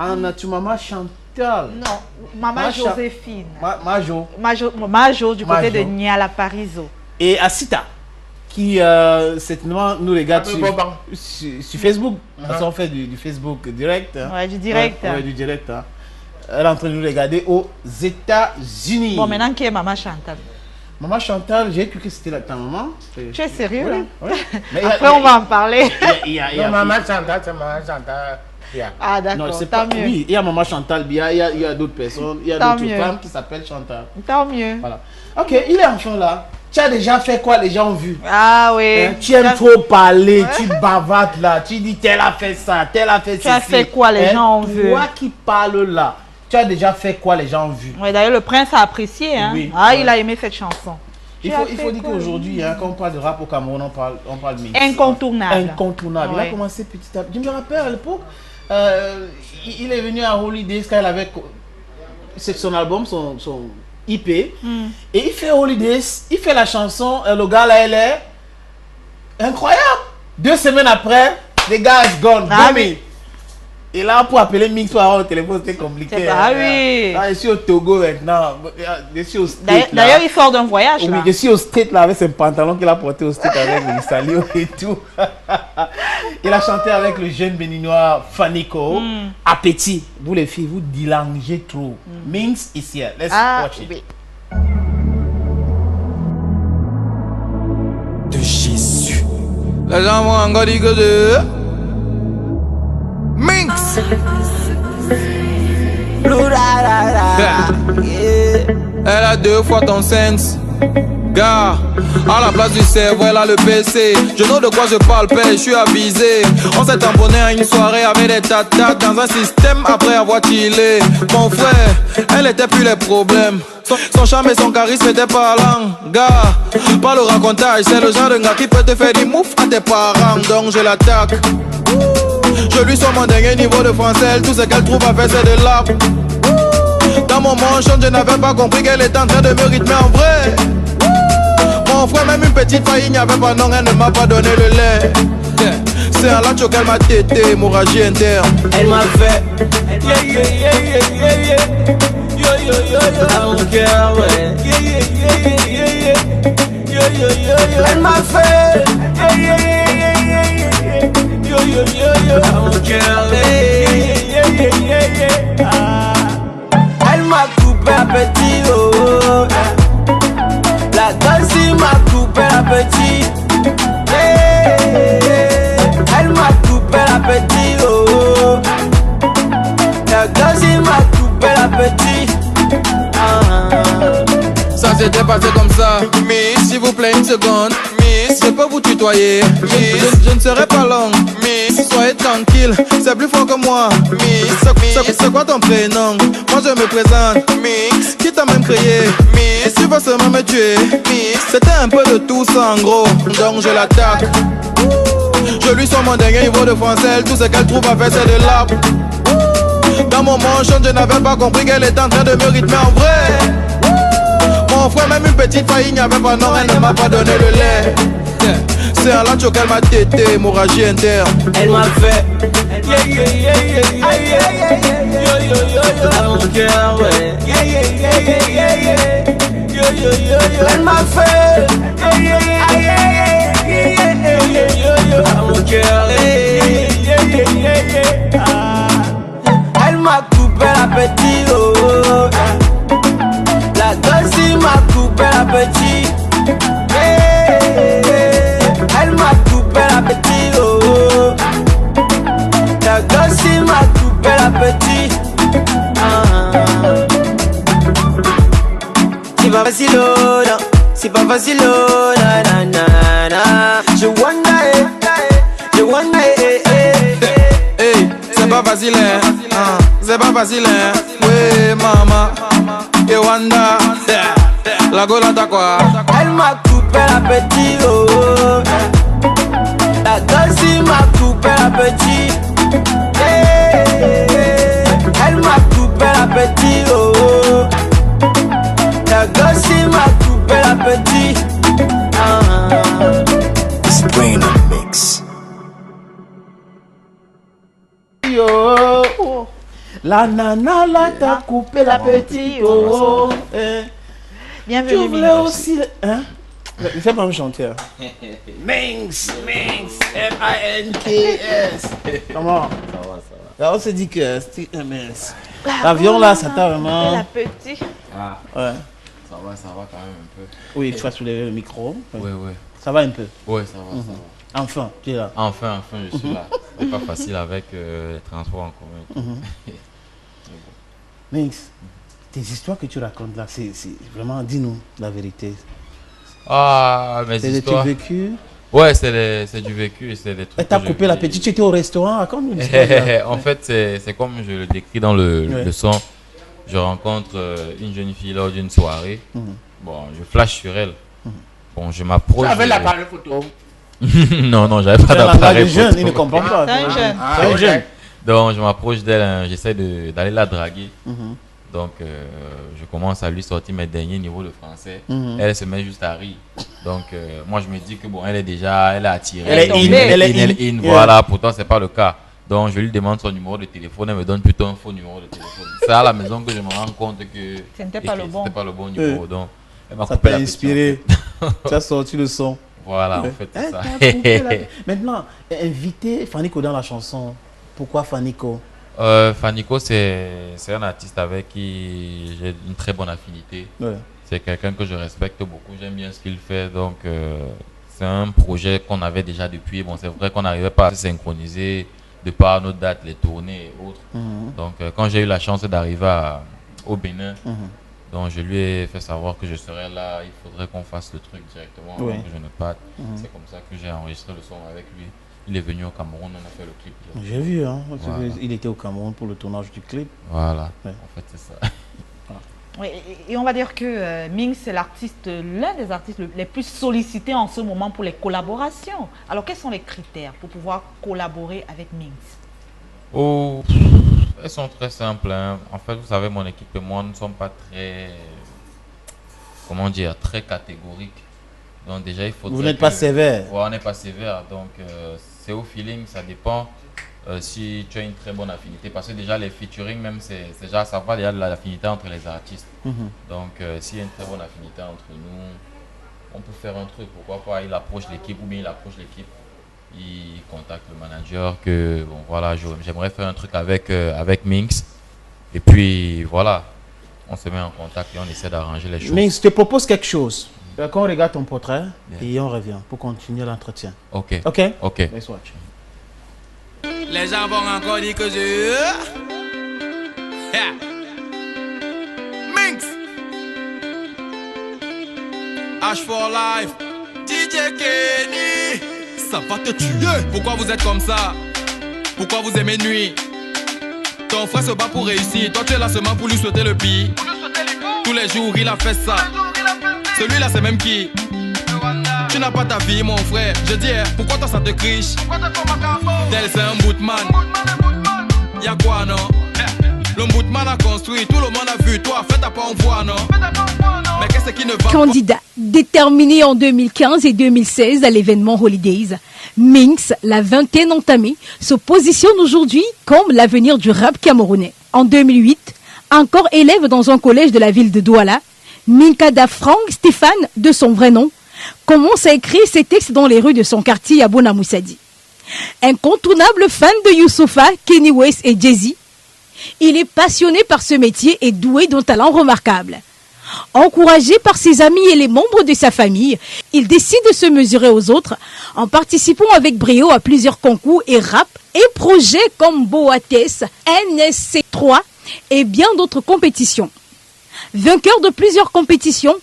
En as-tu maman Chantal? Non, maman Joséphine. Majo du côté de Niala Pariso. Et Asita, qui certainement nous regarde sur Facebook. Parce qu'on fait du Facebook direct. Hein. Ouais, du direct. Ouais, du direct. Hein. Elle est en train de nous regarder aux États-Unis. Bon, maintenant, qui est maman Chantal? Maman Chantal, j'ai cru que c'était ta maman. Tu es sérieux, oui, là? Oui. Mais après, on va en parler. Non, maman Chantal, c'est maman Chantal. Ah, d'accord, tant mieux. Oui, il y a maman Chantal Bia, il y a d'autres personnes, il y a d'autres femmes qui s'appellent Chantal. Tant mieux. Voilà. Ok, il est enfant là. Tu as déjà fait quoi, les gens ont vu? Ah oui. Hein? Tu aimes trop parler, tu bavardes là, tu dis tel a fait ça, tel a fait ça. Tu as fait quoi, les gens ont vu? Toi qui parles là, tu as déjà fait quoi, les gens ont vu? Oui, d'ailleurs, le prince a apprécié. Hein? Oui, ah, il a aimé cette chanson. Il faut dire qu'aujourd'hui, hein, quand on parle de rap au Cameroun, on parle de mix. Incontournable. Incontournable. Ouais. Il a commencé petit à petit. Je me rappelle à l'époque, il est venu à Holidays quand il avait son album, son IP. Et il fait Holidays, il fait la chanson, le gars là, elle est incroyable. 2 semaines après, the guy is gone. Ah, oui. Et là, pour appeler Mix pour avoir le téléphone, c'était compliqué. Ah oui. Là, je suis au Togo maintenant. Je suis au State. D'ailleurs, il sort d'un voyage. Oui, je suis au State là avec ses pantalons qu'il a porté au State avec le salio et tout. Il a chanté avec le jeune béninois Fanico. Appétit. Vous les filles, vous dilangez trop. Mix is here. Let's watch it. Oui. De Jésus. Les gens vont encore dire que de Minx. Elle a 2 fois ton sens. Gars, à la place du cerveau, elle a le PC. Je know de quoi je parle, père, je suis avisé. On s'est tamponné à une soirée avec des tatas dans un système après avoir chillé. Mon frère, elle était plus les problèmes. Son charme et son charisme étaient parlant. Gars, pas le racontage, c'est le genre de gars qui peut te faire des moufs à tes parents. Donc je l'attaque. Je lui sors mon dernier niveau de français. Tout ce qu'elle trouve à faire c'est de l'art. Dans mon manchon je n'avais pas compris qu'elle était en train de me rythmer en vrai. Mon frère même une petite faille il n'y avait pas non. Elle ne m'a pas donné le lait. C'est un lacho qu'elle m'a tété. Hémorragie interne. Elle m'a fait yeah yeah yeah yeah yeah yo yo yo yo à mon cœur ouais yeah yeah yeah yeah yeah yo yo yo yo elle m'a fait yeah yeah yeah yeah yeah yo yo yo yo à mon cœur yeah yeah yeah yeah yeah elle m'a coupé appétit oh, oh. La danse m'a coupé l'appétit yeah. Elle m'a coupé l'appétit oh, oh. La danse m'a coupé l'appétit Ça s'était passé comme ça. Miss, s'il vous plaît une seconde. Miss, je peux vous tutoyer. Miss, je ne serai pas long. Miss, soyez tranquille, c'est plus fort que moi. Miss, c'est quoi ton prénom? Moi je me présente. Miss, qui t'a même crié? Miss, tu vas seulement me tuer. Miss, c'était un peu de tout ça en gros. Donc je l'attaque. Je lui sors mon dernier niveau de français. Tout ce qu'elle trouve à faire c'est de l'art. Dans mon manchon je n'avais pas compris qu'elle était en train de me rythmer en vrai. Mon frère même une petite faille il n'y avait pas non. Elle ne m'a pas donné le lait. C'est un lacho qu'elle m'a tété. Hémorragie interne. Elle m'a fait yeah yeah yeah yeah yeah yeah yo yo yo yo à mon cœur ouais yeah yeah yeah yeah yeah yo yo yo yo elle m'a fait yeah yeah yeah yeah yeah yo yo yo à mon cœur yeah yeah yeah yeah yeah elle m'a coupé l'appétit oh, oh. La danse m'a coupé l'appétit yeah. Elle m'a coupé l'appétit oh, oh. La danse m'a coupé l'appétit C'est pas facile oh non. C'est pas facile oh na na na na. Je wonder Hey, c'est pas facile hein. C'est pas facile hein. Oui maman et Wanda la gola t'as quoi? Elle m'a coupé l'appétit oh, oh. La danse m'a coupé l'appétit yeah. Elle m'a coupé l'appétit oh, oh. La danse m'a coupé l'appétit It's brain mix. Yo. La nana là t'a coupé la petite. Oh, bienvenue. Tu voulais aussi. Hein? Il fait pas me chanter. Minx, M-I-N-K-S. Comment? Ça va. Là, on s'est dit que c'était MS. L'avion là, ça t'a vraiment. La petite. Ah. Ouais. Ça va quand même un peu. Oui, tu vas soulever le micro. Oui. Ça va un peu. Oui, ça va. Enfin, tu es là. Enfin, je suis là. C'est pas facile avec les transports en commun. Minx, tes histoires que tu racontes là, c'est vraiment, dis-nous la vérité. Ah, mes histoires. C'est du vécu? Ouais, c'est du vécu et c'est des trucs. Et t'as coupé l'appétit, tu étais au restaurant, raconte-nous une histoire. En fait, c'est comme je le décris dans le son. Je rencontre une jeune fille lors d'une soirée. Bon, je flash sur elle. Bon, je m'approche. Tu avais l'appareil photo? Non, j'avais pas d'appareil photo. Jeune, il ne comprend pas. C'est un jeune. Donc, je m'approche d'elle, j'essaie d'aller la draguer. Donc, je commence à lui sortir mes derniers niveaux de français. Elle se met juste à rire. Donc, moi, je me dis que bon, elle est attirée. Elle est in. Voilà, pourtant, c'est pas le cas. Donc, je lui demande son numéro de téléphone. Elle me donne plutôt un faux numéro de téléphone. C'est à la maison que je me rends compte que c'était pas le bon numéro. Donc, elle m'a ça coupé t'a inspiré. Tu as sorti le son. Voilà, en fait, c'est ça. Maintenant, inviter Fanico dans la chanson. Pourquoi Fanico? Fanico, c'est un artiste avec qui j'ai une très bonne affinité. Ouais. C'est quelqu'un que je respecte beaucoup. J'aime bien ce qu'il fait. Donc, c'est un projet qu'on avait déjà depuis. Bon, c'est vrai qu'on n'arrivait pas à se synchroniser de par nos dates, les tournées et autres. Donc, quand j'ai eu la chance d'arriver au Bénin, donc je lui ai fait savoir que je serais là. Il faudrait qu'on fasse le truc directement avant que je ne parte. C'est comme ça que j'ai enregistré le son avec lui. Il est venu au Cameroun, on a fait le clip. J'ai vu, hein. Voilà. Il était au Cameroun pour le tournage du clip. Voilà, en fait c'est ça. Oui, et on va dire que Minx c'est l'un des artistes les plus sollicités en ce moment pour les collaborations. Alors quels sont les critères pour pouvoir collaborer avec Minx? Oh, elles sont très simples. Hein. En fait, vous savez, mon équipe et moi ne sommes pas très, très catégoriques. Donc déjà, il faut. Vous n'êtes pas sévère. Ouais, on n'est pas sévère. Donc c'est au feeling, ça dépend si tu as une très bonne affinité. Parce que déjà, les featuring, même, c'est déjà, ça va, il y a de l'affinité entre les artistes. Donc s'il y a une très bonne affinité entre nous, on peut faire un truc. Pourquoi pas, il approche l'équipe ou bien il approche l'équipe. Il contacte le manager que, bon voilà, j'aimerais faire un truc avec Minx. Et puis voilà, on se met en contact et on essaie d'arranger les choses. Minx, je te propose quelque chose. Quand on regarde ton portrait, et on revient pour continuer l'entretien. Ok. Let's watch. Les gens vont encore dire que je... Minx H for Life DJ Kenny. Ça va te tuer. Pourquoi vous êtes comme ça? Pourquoi vous aimez nuit? Ton frère se bat pour réussir. Toi tu es là seulement pour lui souhaiter le pire. Tous les jours il a fait ça. Celui-là c'est même qui? Tu n'as pas ta vie mon frère. Je dis pourquoi toi ça te criche? Tel c'est un bootman. Y'a quoi non? Le bootman a construit, tout le monde a vu. Toi fais ta pas en voix non? Mais qu'est-ce qui ne va? Candidat déterminé en 2015 et 2016 à l'événement Holidays, Minx, la vingtaine entamée, se positionne aujourd'hui comme l'avenir du rap camerounais. En 2008, encore élève dans un collège de la ville de Douala, Minkada Frank Stéphane, de son vrai nom, commence à écrire ses textes dans les rues de son quartier à Bonamoussadi. Incontournable fan de Youssoupha, Kenny West et Jay-Z, il est passionné par ce métier et doué d'un talent remarquable. Encouragé par ses amis et les membres de sa famille, il décide de se mesurer aux autres en participant avec brio à plusieurs concours et rap et projets comme Boates, NSC3 et bien d'autres compétitions. Vainqueur de plusieurs compétitions,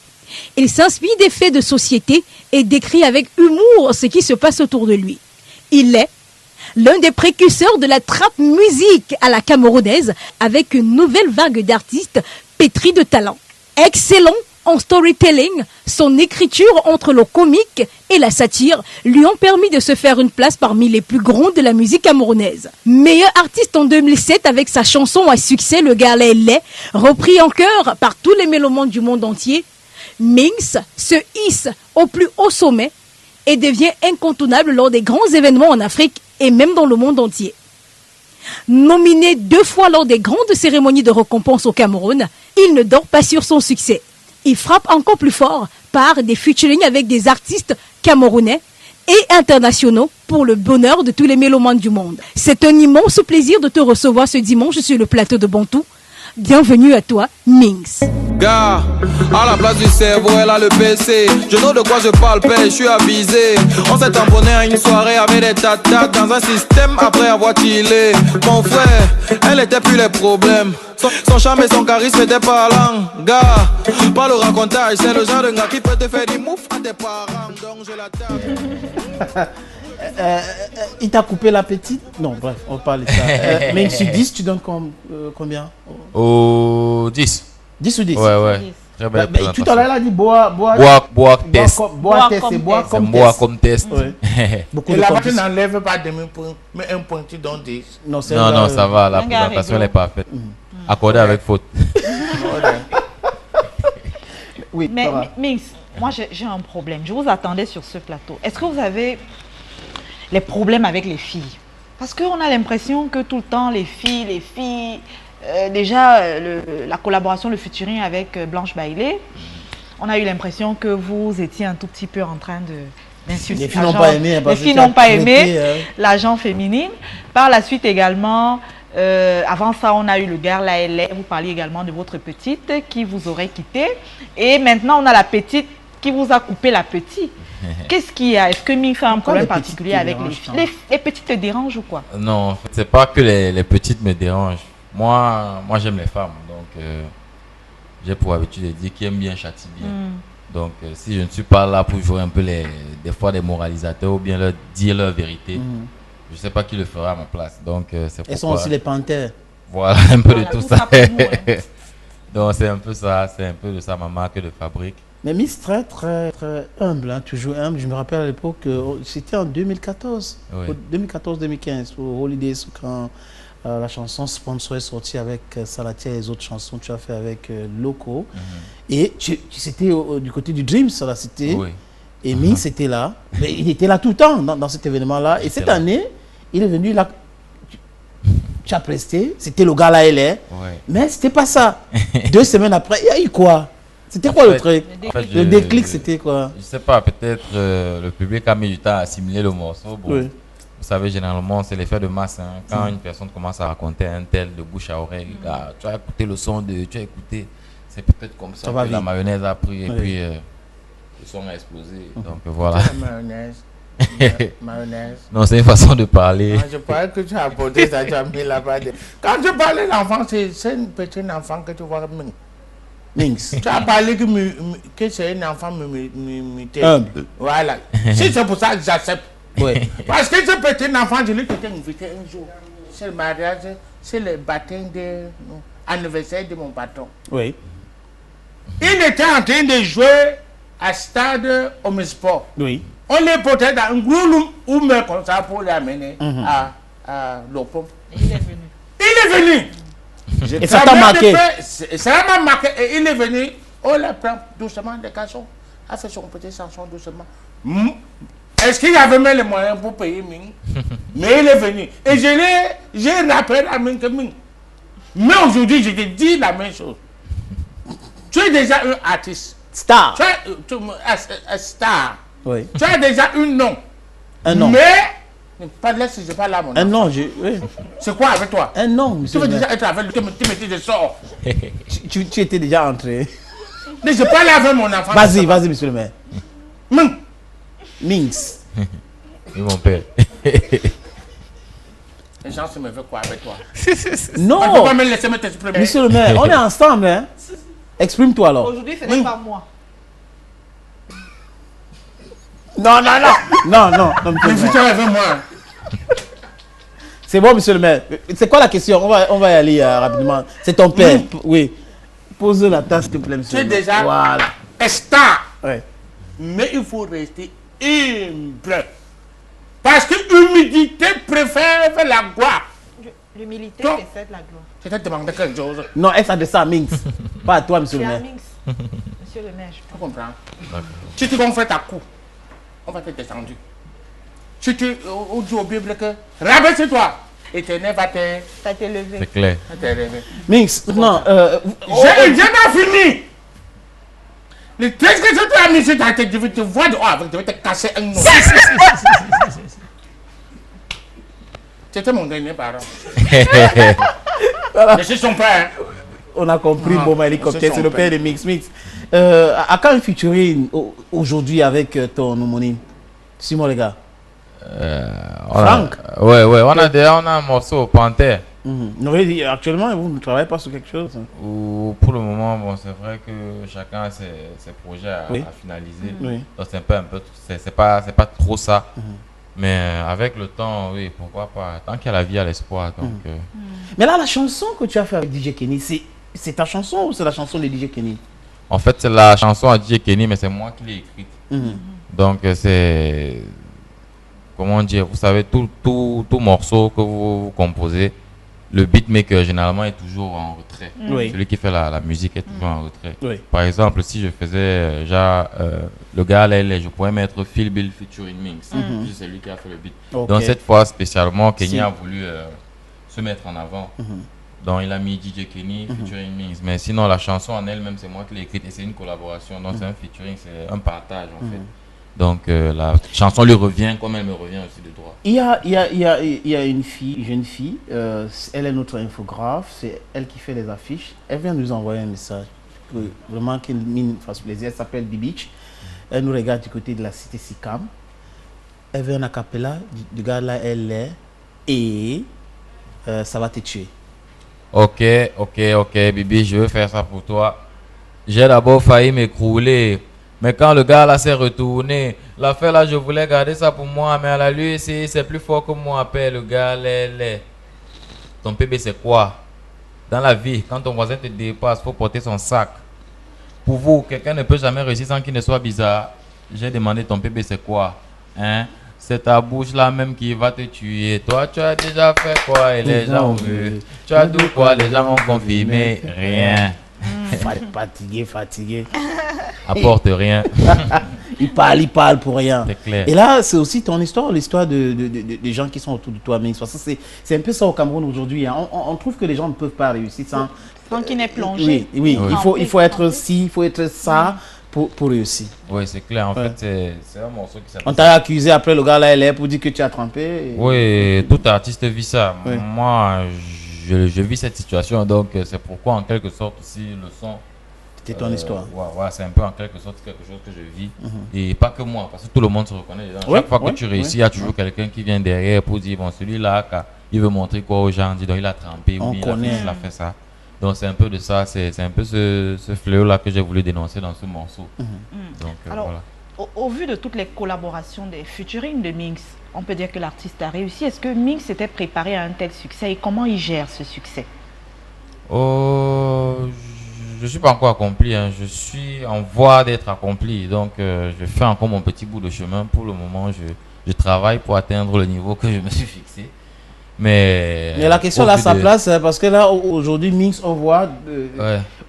il s'inspire des faits de société et décrit avec humour ce qui se passe autour de lui. Il est l'un des précurseurs de la trap musique à la camerounaise avec une nouvelle vague d'artistes pétris de talent. Excellent en storytelling, son écriture entre le comique et la satire lui ont permis de se faire une place parmi les plus grands de la musique camerounaise. Meilleur artiste en 2007 avec sa chanson à succès Le Galet Lait, repris en chœur par tous les mélomanes du monde entier, Minx se hisse au plus haut sommet et devient incontournable lors des grands événements en Afrique et même dans le monde entier. Nominé 2 fois lors des grandes cérémonies de récompense au Cameroun, il ne dort pas sur son succès. Il frappe encore plus fort par des featuring avec des artistes camerounais et internationaux pour le bonheur de tous les mélomanes du monde. C'est un immense plaisir de te recevoir ce dimanche sur le plateau de Bantou. Bienvenue à toi, Mings. Gars, à la place du cerveau, elle a le PC. Je know de quoi je parle, père, je suis avisé. On s'est tamponné à une soirée avec des tatates dans un système après avoir chillé. Mon frère, elle était plus les problèmes. Son charme et son charisme étaient parlants. Gars, pas le racontage, c'est le genre de gars qui peut te faire des moufs à tes parents. Donc je la tape. Il t'a coupé l'appétit? Non, bref, on parle de ça. Mais sur 10, tu donnes combien? 10. 10 ou 10? Ouais. Très belle tout à l'heure, il a dit boire test. Boire comme test. Ouais. Et là-bas, tu n'enlèves pas demi-point, mais un point, tu donnes 10. Non, ça va, la présentation elle est parfaite. Accordé avec faute. Oui, mais Mings, moi j'ai un problème. Je vous attendais sur ce plateau. Est-ce que vous avez les problèmes avec les filles? Parce qu'on a l'impression que tout le temps, les filles, déjà la collaboration, le featuring avec Blanche Bailey, on a eu l'impression que vous étiez un tout petit peu en train d'insulter. Les filles n'ont pas aimé. Les filles n'ont pas aimé l'agent féminine. Par la suite également, avant ça, on a eu le gars, la LR, vous parliez également de votre petite qui vous aurait quitté. Et maintenant, on a la petite qui vous a coupé la petite. Qu'est-ce qu'il y a? Est-ce que Mings a un problème particulier avec les filles? Les petites te dérangent ou quoi? Non, en fait, c'est pas que les petites me dérangent. Moi j'aime les femmes, donc j'ai pour habitude de dire qui aime bien châtie bien. Donc si je ne suis pas là pour jouer un peu des fois des moralisateurs ou bien leur dire leur vérité, je ne sais pas qui le fera à ma place. Donc c'est pourquoi. Elles sont aussi les panthères. Voilà, un peu de tout ça. Donc c'est un peu ça, c'est un peu de ça ma marque de fabrique. Mais Miss très humble, hein, toujours humble. Je me rappelle à l'époque, c'était en 2014, oui. 2014-2015, pour Holidays, quand la chanson Sponsor est sortie avec Salatia et les autres chansons que tu as fait avec Loco. Et c'était du côté du Dream, ça, c'était. Oui. Et Mings était là. Mais il était là tout le temps dans cet événement-là. Et cette année, il est venu là. Tu as presté, c'était le gars là, elle est. Oui. Mais c'était pas ça. 2 semaines après, il y a eu quoi? C'était quoi le truc? Le déclic, c'était quoi? Je sais pas, peut-être le public a mis du temps à assimiler le morceau. Bon, oui. Vous savez, généralement, c'est l'effet de masse. Hein. Quand une personne commence à raconter un tel de bouche à oreille, tu as écouté le son, tu as écouté, c'est peut-être comme ça que la mayonnaise a pris et puis le son a explosé. Donc voilà. Mayonnaise. Non, c'est une façon de parler. Non, je croyais que tu as apporté ça, tu as mis là-bas. Quand tu parlais d'enfant, c'est une petite enfant que tu vois. Mings. Tu as parlé que c'est un enfant muté. Voilà. Si c'est pour ça que j'accepte. Oui. Parce que ce petit enfant, je lui ai invité un jour. C'est le mariage, c'est le baptême de anniversaire de mon patron. Oui. Il était en train de jouer à stade Omnisport. Oui. On les portait dans un gros room comme ça pour l'amener à l'Opom. Il est venu. Il est venu. Et ça t'a marqué? Ça m'a marqué. Et il est venu. On le prend doucement des cançons. A fait son petit chanson doucement. Est-ce qu'il y avait même les moyens pour payer Ming? Mais il est venu. Et j'ai rappelé à Ming que Ming. Mais aujourd'hui, je te dis la même chose. Tu es déjà un artiste. Star. Tu es un star. Oui. Tu as déjà un nom. Un nom. Mais pas de laisse, je parle là, mon un nom, oui. C'est quoi avec toi? Un nom, monsieur. Tu veux déjà être avec lui, tu me dis sort. Tu étais déjà entré. Mais je parle avec mon enfant. Vas-y, monsieur le maire. Mings. Oui, mon père. Les gens se me veulent quoi avec toi? Non. On ne peut pas me laisser me t'exprimer. Monsieur le maire, on est ensemble, hein. Exprime-toi alors. Aujourd'hui, ce n'est pas moi. Non, monsieur le maire. Avec moi. C'est bon, monsieur le maire. C'est quoi la question? On va y aller rapidement. C'est ton père. Oui. Pose la tasse, s'il te plaît, monsieur. Tu es déjà un star. Ouais. Mais il faut rester humble. Parce que l'humilité préfère la gloire. L'humilité précède la gloire. Je t'ai demandé quelque chose. Non, elle s'adresse à Mings. Pas à toi, monsieur le maire. Monsieur le maire, je comprends. Si tu gonfles ta cou, on va te descendre. Si tu dis au Bible que rabaisse-toi, éternel va te... Ça t'est levé. C'est clair. Mix, non. J'ai pas fini. Le truc que je t'ai mis sur ta tête, je vais te voir dehors, je vais te casser un nom. C'était mon dernier parent. Voilà. Je suis son père. On a compris, bon, hélicoptère, c'est le père de Mix. À quand un featuring aujourd'hui avec ton homonyme? Simon, les gars. Franck. Ouais, on a un morceau au Panthère. Actuellement, vous ne travaillez pas sur quelque chose? Pour le moment, bon, c'est vrai que chacun a ses projets à finaliser. Oui. Donc c'est un peu, c'est pas trop ça. Mais avec le temps, oui, pourquoi pas. Tant qu'il y a la vie, il y a l'espoir. Donc. Mais là, la chanson que tu as fait avec DJ Kenny, c'est ta chanson ou c'est la chanson de DJ Kenny? En fait, c'est la chanson à DJ Kenny, mais c'est moi qui l'ai écrite. Donc c'est, comment dire, vous savez, tout morceau que vous composez, le beatmaker généralement est toujours en retrait. Celui qui fait la musique est toujours en retrait. Par exemple, si je faisais le gars là, je pourrais mettre Phil Bill featuring Minx. C'est lui qui a fait le beat. Donc cette fois spécialement, Kenny a voulu se mettre en avant. Donc il a mis DJ Kenny featuring Minx. Mais sinon la chanson en elle-même, c'est moi qui l'ai écrite et c'est une collaboration. Donc c'est un featuring, c'est un partage en fait. Donc la chanson lui revient comme elle me revient aussi de droit. Il y a une jeune fille, elle est notre infographe, c'est elle qui fait les affiches. Elle vient nous envoyer un message, vraiment qu'elle mine fasse plaisir. Elle s'appelle Bibich. Elle nous regarde du côté de la cité Sicam. Elle veut un acapella, du gars là elle est, et ça va te tuer. Ok, Bibi, je veux faire ça pour toi. J'ai d'abord failli m'écrouler. Mais quand le gars là s'est retourné, l'affaire là, je voulais garder ça pour moi, mais à la lui, c'est plus fort que moi. Appelle le gars, ton PB c'est quoi? Dans la vie, quand ton voisin te dépasse, faut porter son sac. Pour vous, quelqu'un ne peut jamais réussir sans qu'il ne soit bizarre. J'ai demandé ton PB c'est quoi? Hein? C'est ta bouche là même qui va te tuer. Toi, tu as déjà fait quoi et les gens ont vu? Tu as dit quoi? Les gens ont confirmé? Rien. Fatigué. Apporte rien. il parle pour rien. C'est clair. Et là, c'est aussi ton histoire, l'histoire des gens qui sont autour de toi. Parce que c'est un peu ça au Cameroun aujourd'hui. Hein. On trouve que les gens ne peuvent pas réussir sans qu'il n'ait plongé. Oui. Il faut être ci, il faut être ça pour réussir. Oui, c'est clair. En fait, c'est un morceau qui s'appelle... On t'a accusé après le gars là, elle est pour dire que tu as trempé. Oui, tout artiste vit ça. Oui. Moi, je vis cette situation, donc c'est pourquoi en quelque sorte aussi le son... C'était ton histoire. Ouais, c'est un peu en quelque sorte quelque chose que je vis. Et pas que moi, parce que tout le monde se reconnaît dedans. Chaque fois que tu réussis, il y a toujours quelqu'un qui vient derrière pour dire, bon, celui-là, il veut montrer quoi aux gens, donc il a trempé, ou il a fait ça. Donc c'est un peu de ça, c'est un peu ce fléau-là que j'ai voulu dénoncer dans ce morceau. Donc, alors, voilà. Au vu de toutes les collaborations des featuring de Minx, on peut dire que l'artiste a réussi. Est-ce que Minx s'était préparé à un tel succès et comment il gère ce succès? Je ne suis pas encore accompli, hein. Je suis en voie d'être accompli. Donc je fais encore mon petit bout de chemin. Pour le moment, je travaille pour atteindre le niveau que je me suis fixé. Mais la question là, sa place, parce que là, aujourd'hui, Minx, on voit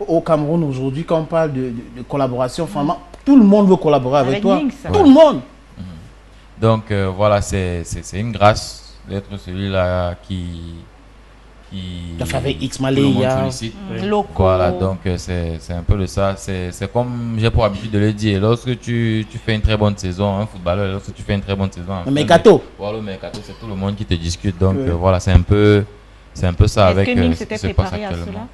au Cameroun aujourd'hui, quand on parle de collaboration, vraiment, tout le monde veut collaborer avec toi. Minx. Tout le monde. Donc voilà, c'est une grâce d'être celui-là qui fait avec X Malaya. Voilà, donc c'est un peu de ça. C'est comme j'ai pour habitude de le dire, lorsque tu fais une très bonne saison, un footballeur, lorsque tu fais une très bonne saison, le mercato. Voilà, le mercato, c'est tout le monde qui te discute. Donc voilà, c'est un peu ça avec ce qui se passe actuellement.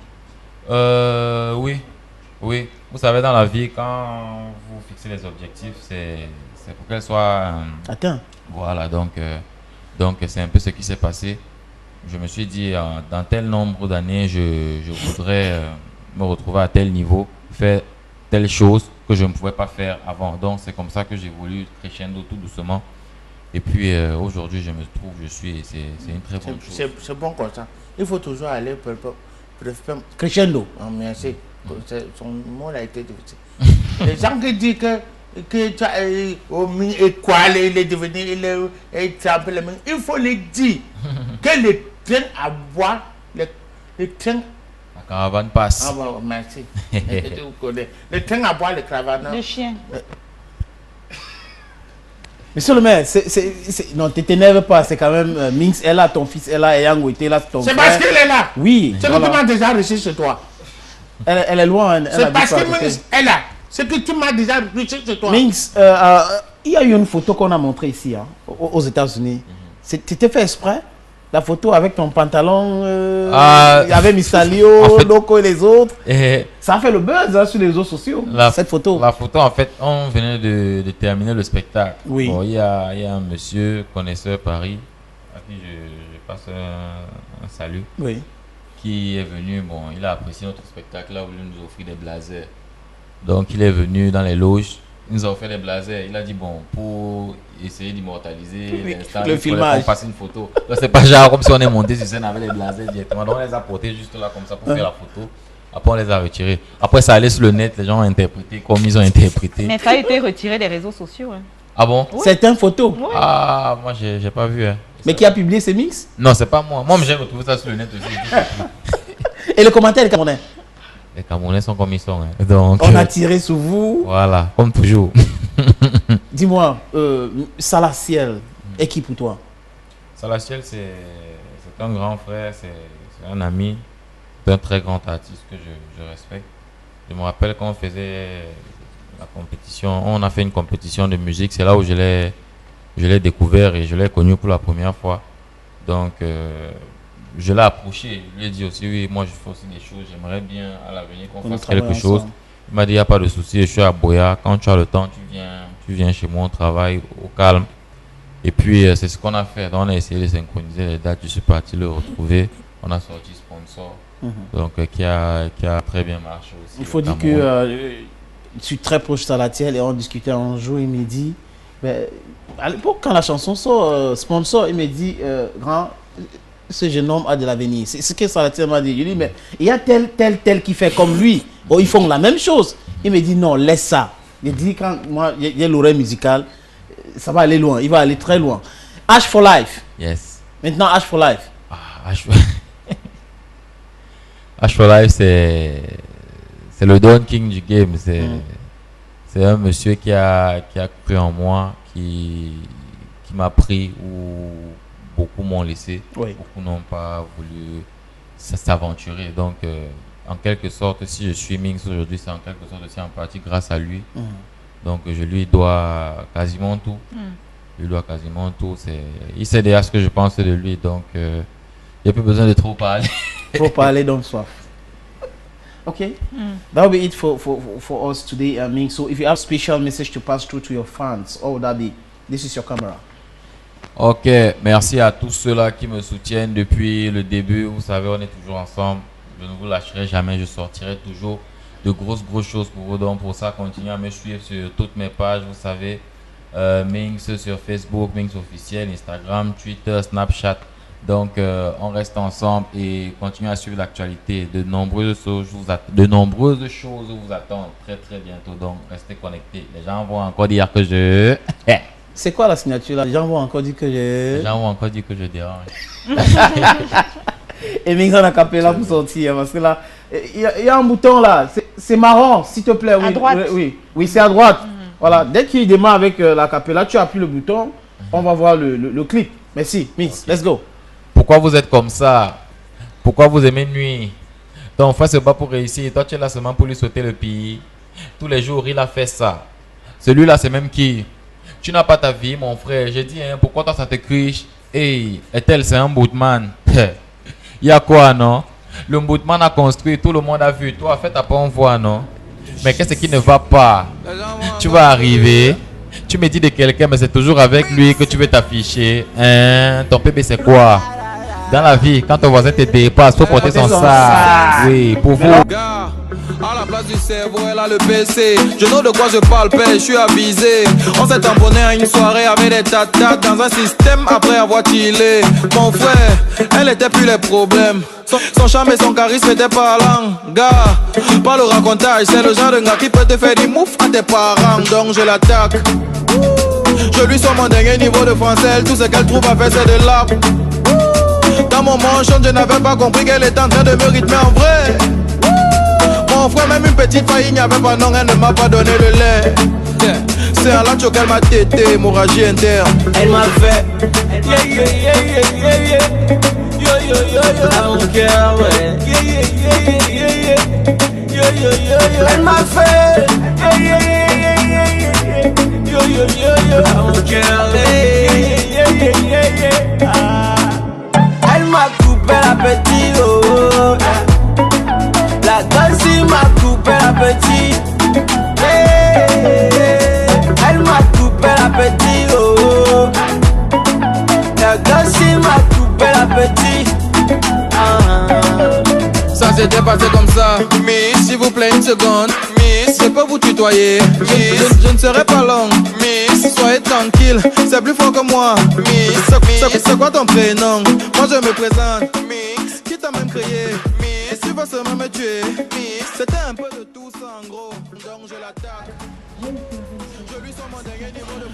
Oui. Vous savez, dans la vie, quand vous fixez les objectifs, c'est pour qu'elles soient atteints. Voilà, donc c'est un peu ce qui s'est passé. Je me suis dit, dans tel nombre d'années, je voudrais me retrouver à tel niveau, faire telle chose que je ne pouvais pas faire avant. Donc c'est comme ça que j'ai voulu crescendo tout doucement. Et puis aujourd'hui, je me trouve, c'est une très bonne chose. C'est bon comme ça. Il faut toujours aller crescendo. Merci. Son mot a été difficile. Les gens qui disent que tu as équalé, il est devenu, il est un peu le même. Il faut les dire que les trains à boire, les trains. La caravane passe. Ah bon, merci. Les trains à boire, les caravanes. Le chien. Monsieur le maire, non, tu t'énerves pas, c'est quand même Minx est là, ton fils est là, et Yango était là, ton frère. C'est parce qu'elle est là. Oui. C'est que tu m'as déjà reçu chez toi. Elle est loin. C'est parce que Minx est là. C'est que tu m'as déjà reçu chez toi. Minx, il y a eu une photo qu'on a montrée ici, hein, aux États-Unis. C'était fait exprès? La photo avec ton pantalon, il y avait Missalio, en fait, Loco et les autres. Ça a fait le buzz hein, sur les réseaux sociaux, cette photo. La photo, en fait, on venait de terminer le spectacle. Oui. Bon, il y a un monsieur, connaisseur Paris, à qui je passe un salut. Oui. Qui est venu, bon, il a apprécié notre spectacle, il a voulu nous offrir des blazers. Donc, il est venu dans les loges, il nous a offert des blazers. Il a dit, bon, pour essayer d'immortaliser l'instant, le filmage, qu'on fasse une photo. C'est pas genre comme si on est monté sur scène avec les blazers directement. Donc, on les a portés juste là, comme ça, pour faire la photo. Après, on les a retirés. Après, ça allait sur le net, les gens ont interprété comme ils ont interprété. Mais ça a été retiré des réseaux sociaux. Hein. Ah bon? Oui. C'est une photo. Oui. Ah, moi, j'ai pas vu. Hein. Mais qui a publié ces Minx? Non, c'est pas moi. Moi, j'ai retrouvé ça sur le net aussi. Et le commentaire des Camerounais? Les Camerounais sont comme ils sont. Hein. Donc, on a tiré sur vous. Voilà, comme toujours. Dis-moi, Salaciel est qui pour toi? Salaciel, c'est un grand frère, c'est un ami, c'est un très grand artiste que je respecte. Je me rappelle quand on faisait la compétition, on a fait une compétition de musique, c'est là où je l'ai découvert et je l'ai connu pour la première fois. Donc, je l'ai approché, je lui ai dit aussi, oui, moi je fais aussi des choses, j'aimerais bien à l'avenir qu'on fasse quelque chose. Il m'a dit, il n'y a pas de souci, je suis à Boya, quand tu as le temps, tu viens chez moi, on travaille au calme. Et puis, c'est ce qu'on a fait, donc, on a essayé de synchroniser les dates, je suis parti le retrouver, on a sorti Sponsor, donc qui a très bien marché aussi. Il faut dire que je suis très proche de Salatiel et on discutait un jour, il me dit, mais, à l'époque quand la chanson sort, Sponsor, il me dit, grand, ce jeune homme a de l'avenir. C'est ce que Salatiel m'a dit. Je lui dis, mais il y a tel qui fait comme lui. Oh, ils font la même chose. Il me dit, non, laisse ça. Il dit, quand moi, il y a l'oreille musicale, ça va aller loin. Il va aller très loin. H for Life. Yes. Maintenant, H for Life. H for Life, c'est le Don King du game. C'est un monsieur qui a cru en moi, qui m'a pris où beaucoup m'ont laissé. Oui. Beaucoup n'ont pas voulu s'aventurer. Donc, en quelque sorte, si je suis Minx aujourd'hui, c'est en quelque sorte aussi en partie grâce à lui. Donc, je lui dois quasiment tout. Je lui dois quasiment tout. Il sait déjà ce que je pense de lui. Donc, il n'y a plus besoin de trop parler. Trop parler, donc soif. Okay, that will be it for us today, Minx. So, if you have special message to pass through to your fans, what would that be? This is your camera. Ok, merci à tous ceux-là qui me soutiennent depuis le début. Vous savez, on est toujours ensemble. Je ne vous lâcherai jamais. Je sortirai toujours de grosses choses pour vous. Donc, pour ça, continuez à me suivre sur toutes mes pages. Vous savez, Minx sur Facebook, Minx officiel, Instagram, Twitter, Snapchat. Donc, on reste ensemble et continuez à suivre l'actualité. De nombreuses choses vous attendent très bientôt. Donc, restez connectés. Les gens vont encore dire que je... C'est quoi la signature là? Les gens vont encore dire que je... Les gens vont encore dire que je dérange. Et Minx en a capé là pour sortir. Parce que là, il y a un bouton là. C'est marrant, s'il te plaît. Oui, à droite. Oui, c'est à droite. Voilà, dès qu'il démarre avec la capella, tu appuies le bouton. On va voir le clip. Merci, Minx, let's go. Pourquoi vous êtes comme ça? Pourquoi vous aimez nuit? Ton frère se bat pour réussir. Toi, tu es là seulement pour lui sauter le pied. Tous les jours, il a fait ça. Celui-là, c'est même qui? Tu n'as pas ta vie, mon frère. J'ai dit, hein, pourquoi toi, ça te criche? Hey, est-elle, c'est un bootman. Il y a quoi, non? Le bootman a construit, tout le monde a vu. Toi, fais ta bonne voix, non? Mais qu'est-ce qui ne va pas? Tu vas arriver. Tu me dis de quelqu'un, mais c'est toujours avec lui que tu veux t'afficher. Hein? Ton bébé, c'est quoi? Dans la vie, quand ton voisin te dépasse, faut porter son sac. Oui, pour vous. À la place du cerveau, elle a le PC. Je sais de quoi je parle, père, je suis avisé. On s'est tamponné à une soirée avec des tatas dans un système après avoir chillé. Mon frère, elle était plus les problèmes. Son charme et son charisme étaient parlants. Gars, pas le racontage, c'est le genre de gars qui peut te faire du mouf à tes parents. Donc je l'attaque. Je lui sors mon dernier niveau de français. Tout ce qu'elle trouve à faire, c'est de l'art. Dans mon manchon, je n'avais pas compris qu'elle était en train de me rythmer en vrai. Mon frère, même une petite faille, il n'y avait pas non, elle ne m'a pas donné le lait. C'est un lacho qu'elle m'a tété, hémorragie interne. Elle m'a fait yeah yeah yeah yeah yeah yeah. Yo yo yo yo à mon cœur ouais. Yeah yeah yeah yeah yeah yeah. Yo yo yo yo. Elle m'a fait yeah yeah yeah yeah yeah. Yo yo yo yo à mon cœur yeah yeah yeah yeah yeah. Ah. Elle m'a coupé l'appétit oh oh. La danse m'a coupé l'appétit. Elle m'a coupé l'appétit oh oh. La danse m'a coupé l'appétit. Ça s'était passé comme ça. Miss, s'il vous plaît une seconde. Miss, je peux vous tutoyer. Je ne serai pas long. Miss, soyez tranquille, c'est plus fort que moi. Miss, c'est quoi ton prénom? Moi je me présente. Miss, qui t'a même créé? Miss, tu vas seulement me tuer. Miss, c'était un peu de tout ça en gros. Donc je l'attaque. Je lui sors mon dernier niveau de